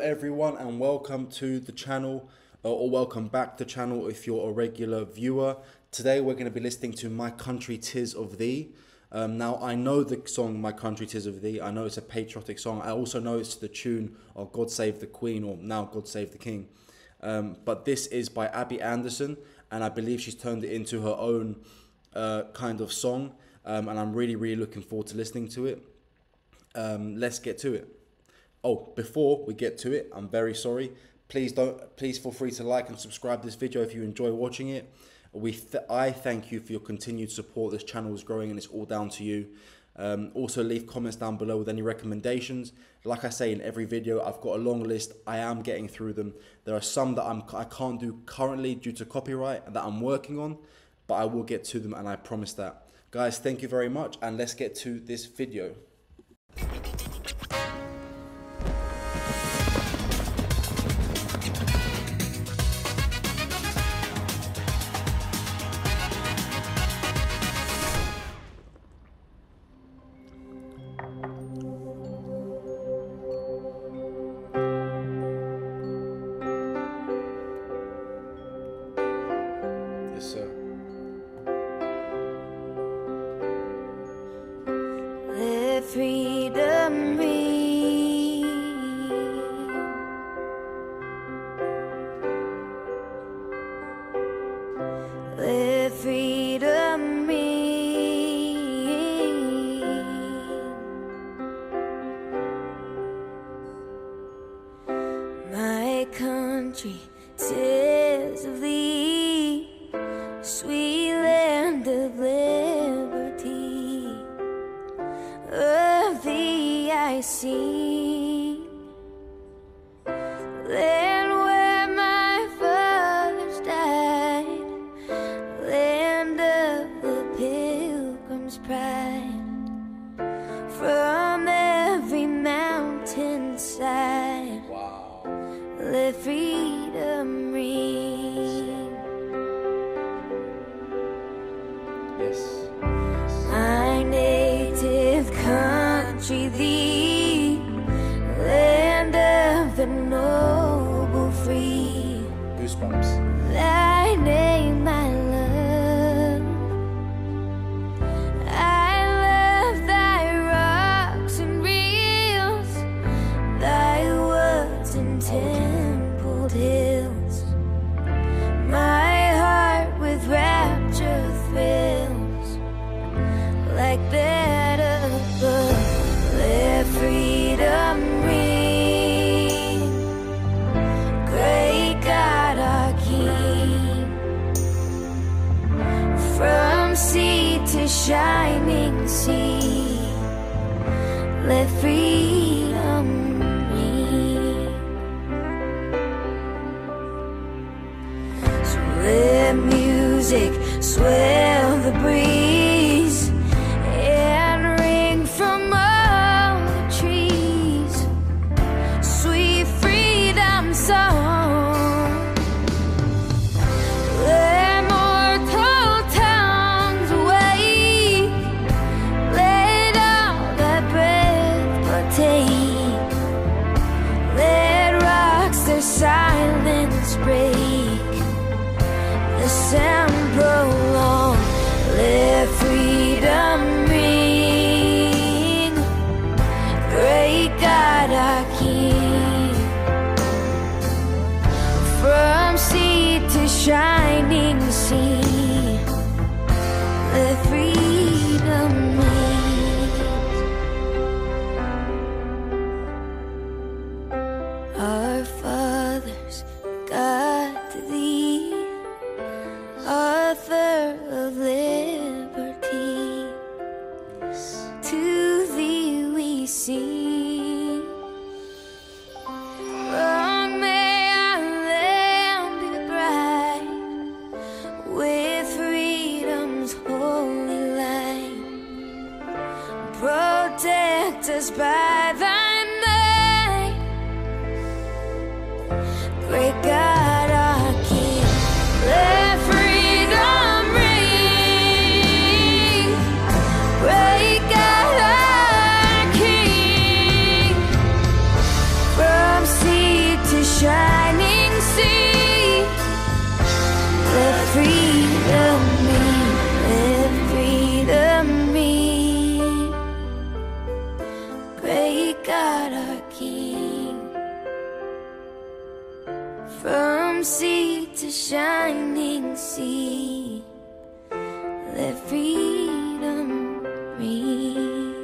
everyone, and welcome to the channel, or welcome back to the channel if you're a regular viewer. Today we're going to be listening to My Country 'Tis of Thee. Now I know the song My Country 'Tis of Thee. I know it's a patriotic song. I also know it's the tune of God Save the Queen, or now God Save the King. But this is by Abby Anderson, and I believe she's turned it into her own kind of song, and I'm really looking forward to listening to it. Let's get to it. Oh, before we get to it, I'm very sorry. Please feel free to like and subscribe to this video if you enjoy watching it. I thank you for your continued support. This channel is growing and it's all down to you. Also leave comments down below with any recommendations. Like I say in every video, I've got a long list. I am getting through them. There are some that I can't do currently due to copyright that I'm working on, but I will get to them, and I promise that. Guys, thank you very much, and let's get to this video. Yes, sir. Let freedom ring. Let freedom ring. My country, 'tis of thee, sweet land of liberty. Of thee I sing, land where my fathers died, land of the pilgrim's pride. From every mountainside, Wow. let freedom ring. Yes. My native country, thee, land of the noble free. Goosebumps. Thy name I love. I love thy rocks and rills, thy woods and templed hills. My heart with rapture thrills like that above. Let freedom ring. Great God our King, from sea to shining sea, let freedom ring. So let music swell the breeze and ring from all the trees, sweet freedom song. Let mortal tongues awake, let all that breath partake, let rocks their silence break, the sound prolong. Let freedom ring. Great God our King, from sea to shining sea, let freedom ring. Our fathers, God to thee, author of liberty, to thee we sing. Long may our land be bright with freedom's holy light. Protect us by thy might, great God our King. Let freedom ring. Great God our King, from sea from sea to shining sea, let freedom ring.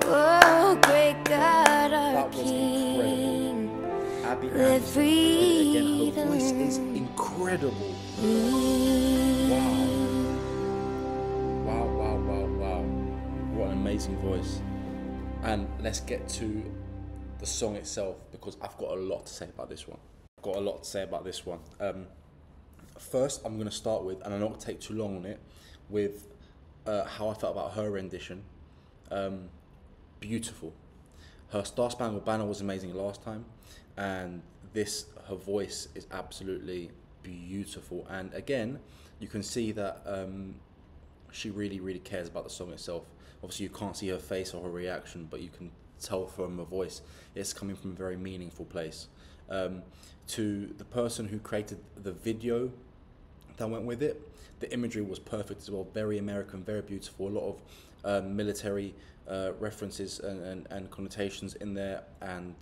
Oh, great God, our That was King, incredible. Abby let Anderson, again, her freedom voice is incredible. Wow, wow, wow, wow. What an amazing voice. And let's get to the song itself, because I've got a lot to say about this one. First, I'm going to start with, and I'm not going to take too long on it, with how I felt about her rendition. Beautiful. Her Star Spangled Banner was amazing last time, and this, her voice is absolutely beautiful. And again, you can see that she really, really cares about the song itself. Obviously, you can't see her face or her reaction, but you can tell from her voice it's coming from a very meaningful place. To the person who created the video that went with it, the imagery was perfect as well. Very American, very beautiful. A lot of military references and connotations in there, and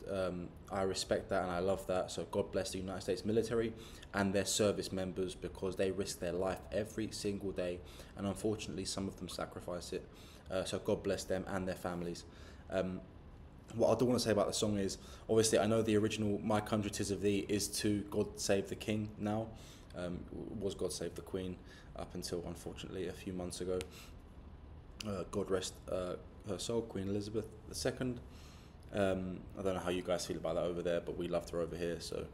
I respect that and I love that. So God bless the United States military and their service members, because they risk their life every single day, and unfortunately some of them sacrifice it. So God bless them and their families. What I do want to say about the song is, obviously I know the original My Country 'Tis of Thee is to God Save the King now. Was God Save the Queen up until, unfortunately, a few months ago. God rest her soul, Queen Elizabeth II. I don't know how you guys feel about that over there, but we loved her over here. So,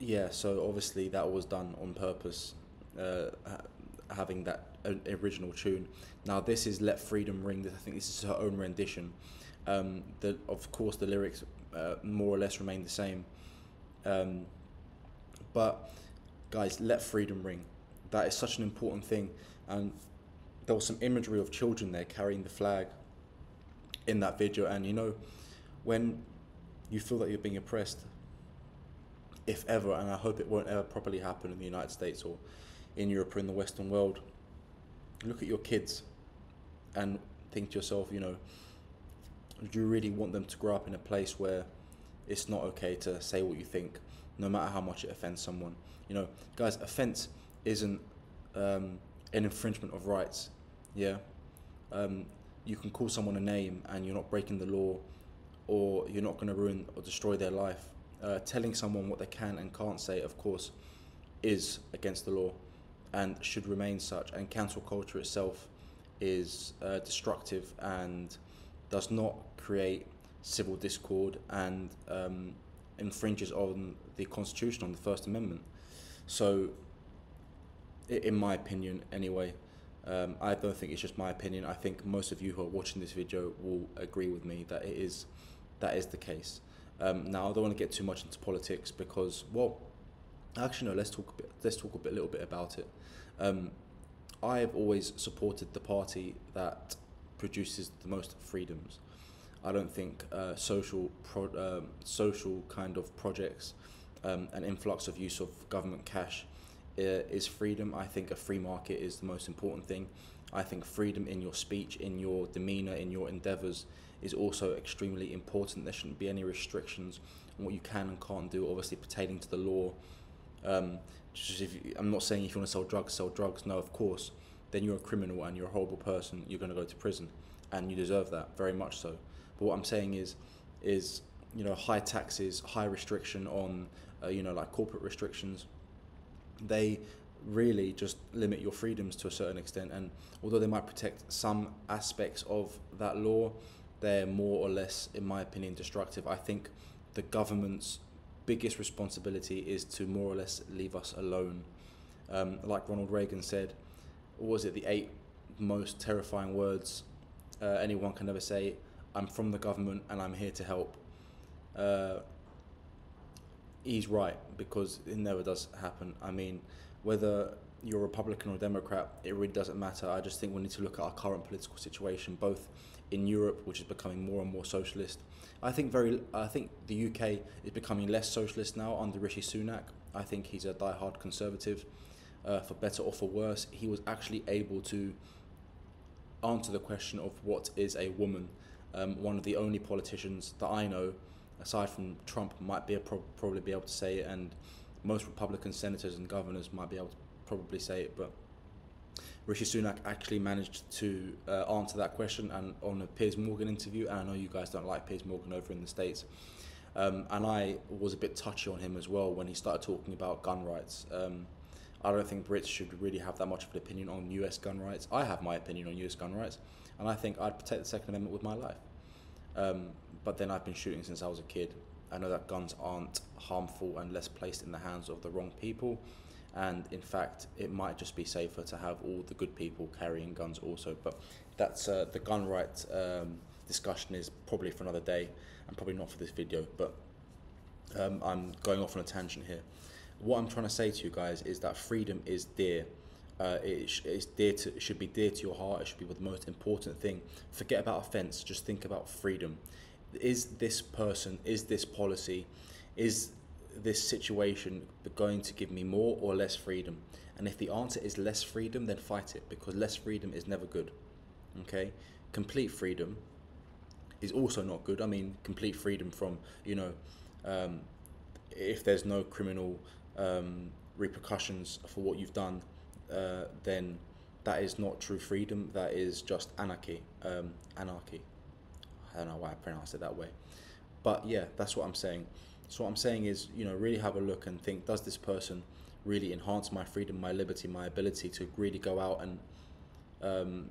yeah, so obviously that was done on purpose, having that original tune. Now this is Let Freedom Ring. I think this is her own rendition. Of course, the lyrics more or less remain the same. But guys, let freedom ring. That is such an important thing. And there was some imagery of children there carrying the flag in that video. And you know, when you feel that you're being oppressed, if ever, and I hope it won't ever properly happen in the United States or in Europe or in the Western world, look at your kids and think to yourself, you know, do you really want them to grow up in a place where it's not okay to say what you think, no matter how much it offends someone? You know, guys, offense isn't an infringement of rights. Yeah, you can call someone a name and you're not breaking the law, or you're not going to ruin or destroy their life. Telling someone what they can and can't say, of course, is against the law and should remain such. And cancel culture itself is destructive and does not create civil discord, and infringes on the Constitution, on the First Amendment. So, in my opinion, anyway, I don't think it's just my opinion. I think most of you who are watching this video will agree with me that that is the case. Now, I don't want to get too much into politics because, well, actually no. Let's talk a little bit about it. I have always supported the party that produces the most freedoms. I don't think social kind of projects, an influx of use of government cash is freedom. I think a free market is the most important thing. I think freedom in your speech, in your demeanor, in your endeavors is also extremely important. There shouldn't be any restrictions on what you can and can't do, obviously pertaining to the law. I'm not saying if you want to sell drugs. No, of course. Then you're a criminal and you're a horrible person. You're going to go to prison, and you deserve that, very much so. But what I'm saying is you know, high taxes, high restriction on you know, like corporate restrictions, they really just limit your freedoms to a certain extent. And although they might protect some aspects of that law, they're more or less, in my opinion, destructive. I think the government's biggest responsibility is to more or less leave us alone. Like Ronald Reagan said, what was it, the 8 most terrifying words anyone can ever say? I'm from the government and I'm here to help. He's right, because it never does happen. I mean, whether you're Republican or Democrat, it really doesn't matter. I just think we need to look at our current political situation, both in Europe, which is becoming more and more socialist. I think the UK is becoming less socialist now under Rishi Sunak. I think he's a die-hard conservative. for better or for worse, he was actually able to answer the question of what is a woman. One of the only politicians that I know, aside from Trump, might be probably be able to say it, and most Republican senators and governors might be able to probably say it, but Rishi Sunak actually managed to answer that question and on a Piers Morgan interview. And I know you guys don't like Piers Morgan over in the States, and I was a bit touchy on him as well when he started talking about gun rights. I don't think Brits should really have that much of an opinion on US gun rights. I have my opinion on US gun rights, and I think I'd protect the Second Amendment with my life. But then I've been shooting since I was a kid. I know that guns aren't harmful unless placed in the hands of the wrong people, and in fact it might just be safer to have all the good people carrying guns also. But that's the gun rights discussion is probably for another day and probably not for this video, but I'm going off on a tangent here. What I'm trying to say to you guys is that freedom is dear. It should be dear to your heart. It should be the most important thing. Forget about offense, just think about freedom. Is this person, is this policy, is this situation going to give me more or less freedom? And if the answer is less freedom, then fight it, because less freedom is never good. Okay, complete freedom is also not good. I mean, complete freedom from, you know, if there's no criminal repercussions for what you've done, then that is not true freedom. That is just anarchy. Anarchy. I don't know why I pronounced it that way, but yeah, that's what I'm saying. So what I'm saying is, you know, really have a look and think, does this person really enhance my freedom, my liberty, my ability to really go out and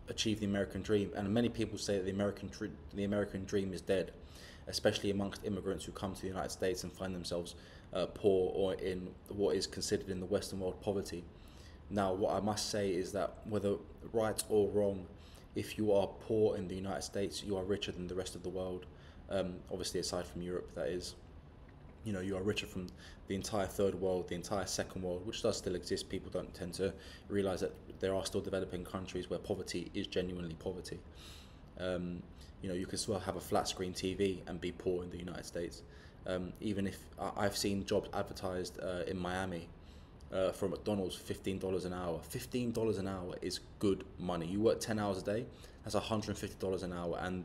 achieve the American dream? And many people say that the American dream is dead, especially amongst immigrants who come to the United States and find themselves poor or in what is considered in the Western world poverty. Now, what I must say is that whether right or wrong, if you are poor in the United States, you are richer than the rest of the world. Obviously, aside from Europe, that is. You know, you are richer from the entire third world, the entire second world, which does still exist. People don't tend to realize that there are still developing countries where poverty is genuinely poverty. You know, you can still have a flat screen TV and be poor in the United States. Even if I've seen jobs advertised in Miami for McDonald's, $15 an hour. $15 an hour is good money. You work 10 hours a day, that's $150 an hour. And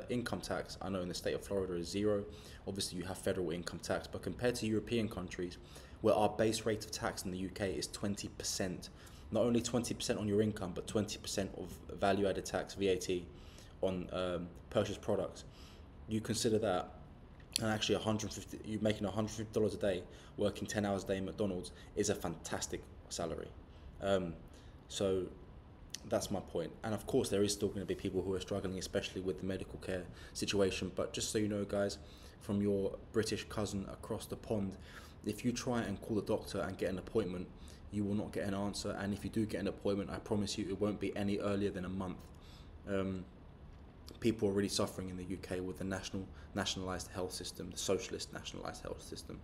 income tax, I know in the state of Florida, is zero. Obviously, you have federal income tax, but compared to European countries, where our base rate of tax in the UK is 20%, not only 20% on your income, but 20% of value-added tax, VAT, on purchased products. You consider that, and actually you making $150 a day, working 10 hours a day in McDonald's is a fantastic salary. So that's my point. And of course, there is still going to be people who are struggling, especially with the medical care situation. But just so you know, guys, from your British cousin across the pond, if you try and call the doctor and get an appointment, you will not get an answer. And if you do get an appointment, I promise you it won't be any earlier than a month. People are really suffering in the UK with the nationalised health system, the socialist nationalised health system.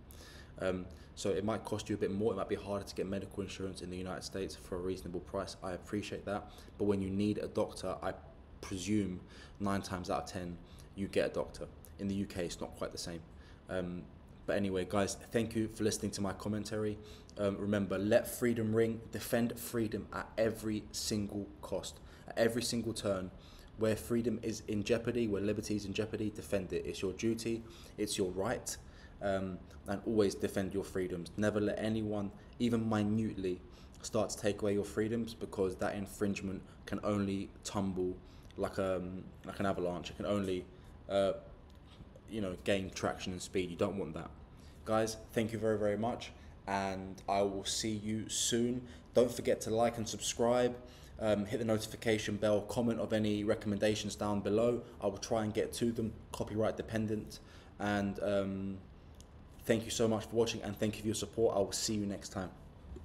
So it might cost you a bit more. It might be harder to get medical insurance in the United States for a reasonable price. I appreciate that. But when you need a doctor, I presume 9 times out of 10, you get a doctor. In the UK, it's not quite the same. But anyway, guys, thank you for listening to my commentary. Remember, let freedom ring. Defend freedom at every single cost, at every single turn. Where freedom is in jeopardy, where liberty is in jeopardy, defend it. It's your duty, it's your right, and always defend your freedoms. Never let anyone, even minutely, start to take away your freedoms, because that infringement can only tumble like an avalanche. It can only, you know, gain traction and speed. You don't want that. Guys, thank you very, very much, and I will see you soon. Don't forget to like and subscribe. Hit the notification bell, comment of any recommendations down below. I will try and get to them, copyright dependent. And thank you so much for watching, and thank you for your support. I will see you next time.